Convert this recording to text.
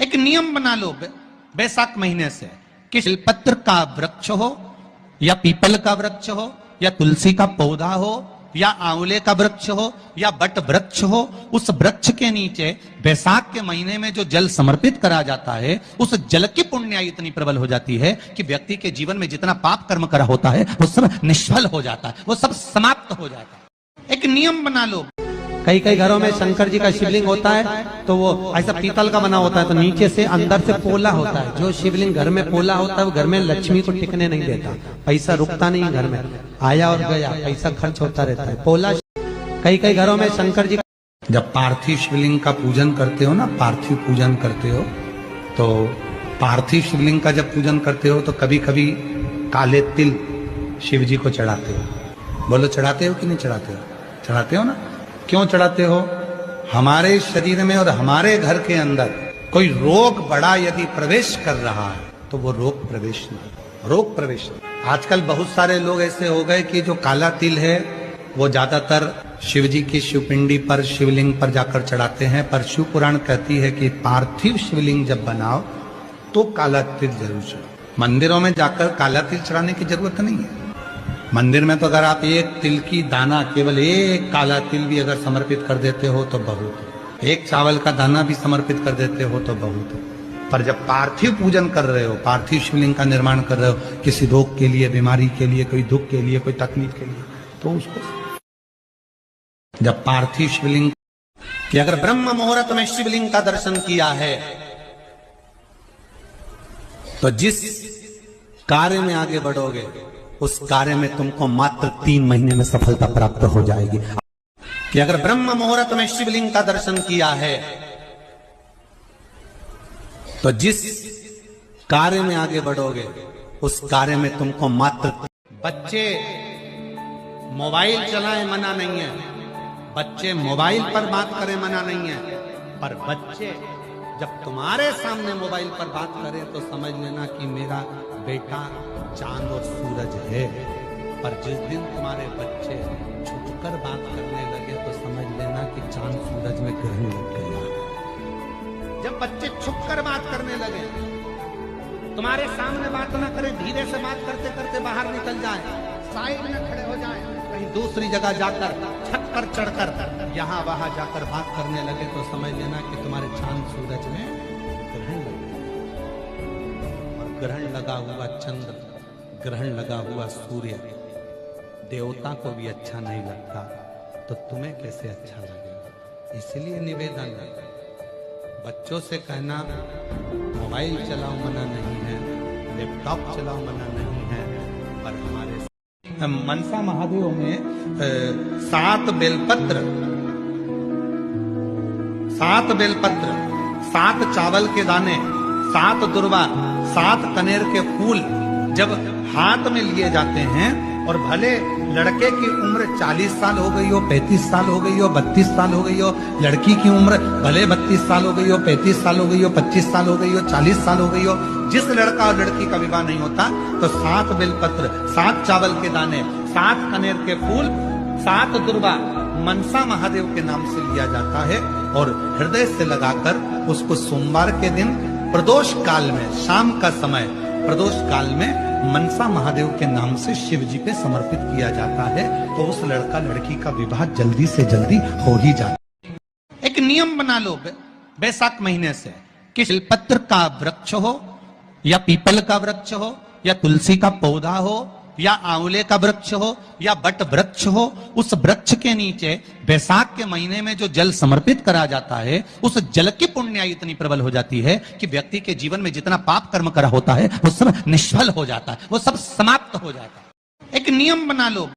एक नियम बना लो बैसाख महीने से कि बेलपत्र का वृक्ष हो या पीपल का वृक्ष हो या तुलसी का पौधा हो या आंवले का वृक्ष हो या बट वृक्ष हो, उस वृक्ष के नीचे बैसाख के महीने में जो जल समर्पित करा जाता है, उस जल की पुण्याई इतनी प्रबल हो जाती है कि व्यक्ति के जीवन में जितना पाप कर्म करा होता है वो सब निष्फल हो जाता है, वो सब समाप्त हो जाता है। एक नियम बना लो। कई कई घरों में शंकर जी का शिवलिंग होता है तो वो ऐसा पीतल का बना होता है, तो नीचे से अंदर से पोला होता है। जो शिवलिंग घर में पोला होता है वो घर में लक्ष्मी को टिकने नहीं देता, पैसा रुकता नहीं घर में, आया और गया, पैसा खर्च होता रहता है। पोला कई कई घरों में शंकर जी जब पार्थिव शिवलिंग का पूजन करते हो ना, पार्थिव पूजन करते हो, तो पार्थिव शिवलिंग का जब पूजन करते हो तो कभी कभी काले तिल शिव जी को चढ़ाते हो। बोलो चढ़ाते हो कि नहीं चढ़ाते हो? चढ़ाते हो ना। क्यों चढ़ाते हो? हमारे शरीर में और हमारे घर के अंदर कोई रोग बड़ा यदि प्रवेश कर रहा है तो वो रोग प्रवेश नहीं, रोग प्रवेश नहीं। आजकल बहुत सारे लोग ऐसे हो गए कि जो काला तिल है वो ज्यादातर शिव जी की शिवपिंडी पर, शिवलिंग पर जाकर चढ़ाते हैं। पर शिव पुराण कहती है कि पार्थिव शिवलिंग जब बनाओ तो काला तिल जरूर चढ़ाओ। मंदिरों में जाकर काला तिल चढ़ाने की जरूरत नहीं है। मंदिर में तो अगर आप एक तिल की दाना, केवल एक काला तिल भी अगर समर्पित कर देते हो तो बहुत है, एक चावल का दाना भी समर्पित कर देते हो तो बहुत है। पर जब पार्थिव पूजन कर रहे हो, पार्थिव शिवलिंग का निर्माण कर रहे हो, किसी रोग के लिए, बीमारी के लिए, कोई दुख के लिए, कोई तकलीफ के लिए, तो उसको जब पार्थिव शिवलिंग कि अगर ब्रह्म मुहूर्त में शिवलिंग का दर्शन किया है तो जिस कार्य में आगे बढ़ोगे उस कार्य में तुमको मात्र 3 महीने में सफलता प्राप्त हो जाएगी। कि अगर ब्रह्म मुहूर्त में शिवलिंग का दर्शन किया है तो जिस कार्य में आगे बढ़ोगे उस कार्य में तुमको मात्र। बच्चे मोबाइल चलाएं मना नहीं है, बच्चे मोबाइल पर बात करें मना नहीं है, पर बच्चे जब तुम्हारे सामने मोबाइल पर बात करें तो समझ लेना कि मेरा बेटा चांद और सूरज है। पर जिस दिन तुम्हारे बच्चे छुपकर बात करने लगे तो समझ लेना कि चांद सूरज में ग्रहण लग गया। जब बच्चे छुपकर बात करने लगे, तुम्हारे सामने बात ना करें, धीरे से बात करते करते बाहर निकल जाए, साइड में खड़े हो जाए, कहीं दूसरी जगह जाकर छत पर चढ़कर यहाँ वहां जाकर बात करने लगे तो समझ लेना कि तुम्हारे चांद सूरज में ग्रहण लग गया। और ग्रहण लगा हुआ चंद्र, ग्रहण लगा हुआ सूर्य देवता को भी अच्छा नहीं लगता, तो तुम्हें कैसे अच्छा लगेगा? इसलिए निवेदन है, बच्चों से कहना मोबाइल चलाओ मना नहीं है, लैपटॉप चलाओ मना नहीं है, पर हमारे मनसा महादेव में 7 बेलपत्र, 7 चावल के दाने, 7 दुर्वा, 7 कनेर के फूल जब हाथ में लिए जाते हैं, और भले लड़के की उम्र 40 साल हो गई हो, 35 साल हो गई हो, 32 साल हो गई हो, लड़की की उम्र भले 32 साल हो गई हो, 35 साल हो गई हो, 25 साल हो गई हो, 40 साल हो गई हो, जिस लड़का और लड़की का विवाह नहीं होता तो 7 बेलपत्र, 7 चावल के दाने, 7 कनेर के फूल, 7 दुर्वा मनसा महादेव के नाम से लिया जाता है, और हृदय से लगाकर उसको सोमवार के दिन प्रदोष काल में, शाम का समय प्रदोष काल में मनसा महादेव के नाम से शिव जी पे समर्पित किया जाता है, तो उस लड़का लड़की का विवाह जल्दी से जल्दी हो ही जाता है। एक नियम बना लो बैसाख महीने से कि बेलपत्र का वृक्ष हो या पीपल का वृक्ष हो या तुलसी का पौधा हो या आंवले का वृक्ष हो या बट वृक्ष हो, उस वृक्ष के नीचे बैसाख के महीने में जो जल समर्पित करा जाता है, उस जल की पुण्याई इतनी प्रबल हो जाती है कि व्यक्ति के जीवन में जितना पाप कर्म करा होता है वो सब निष्फल हो जाता है, वो सब समाप्त हो जाता है। एक नियम बना लो।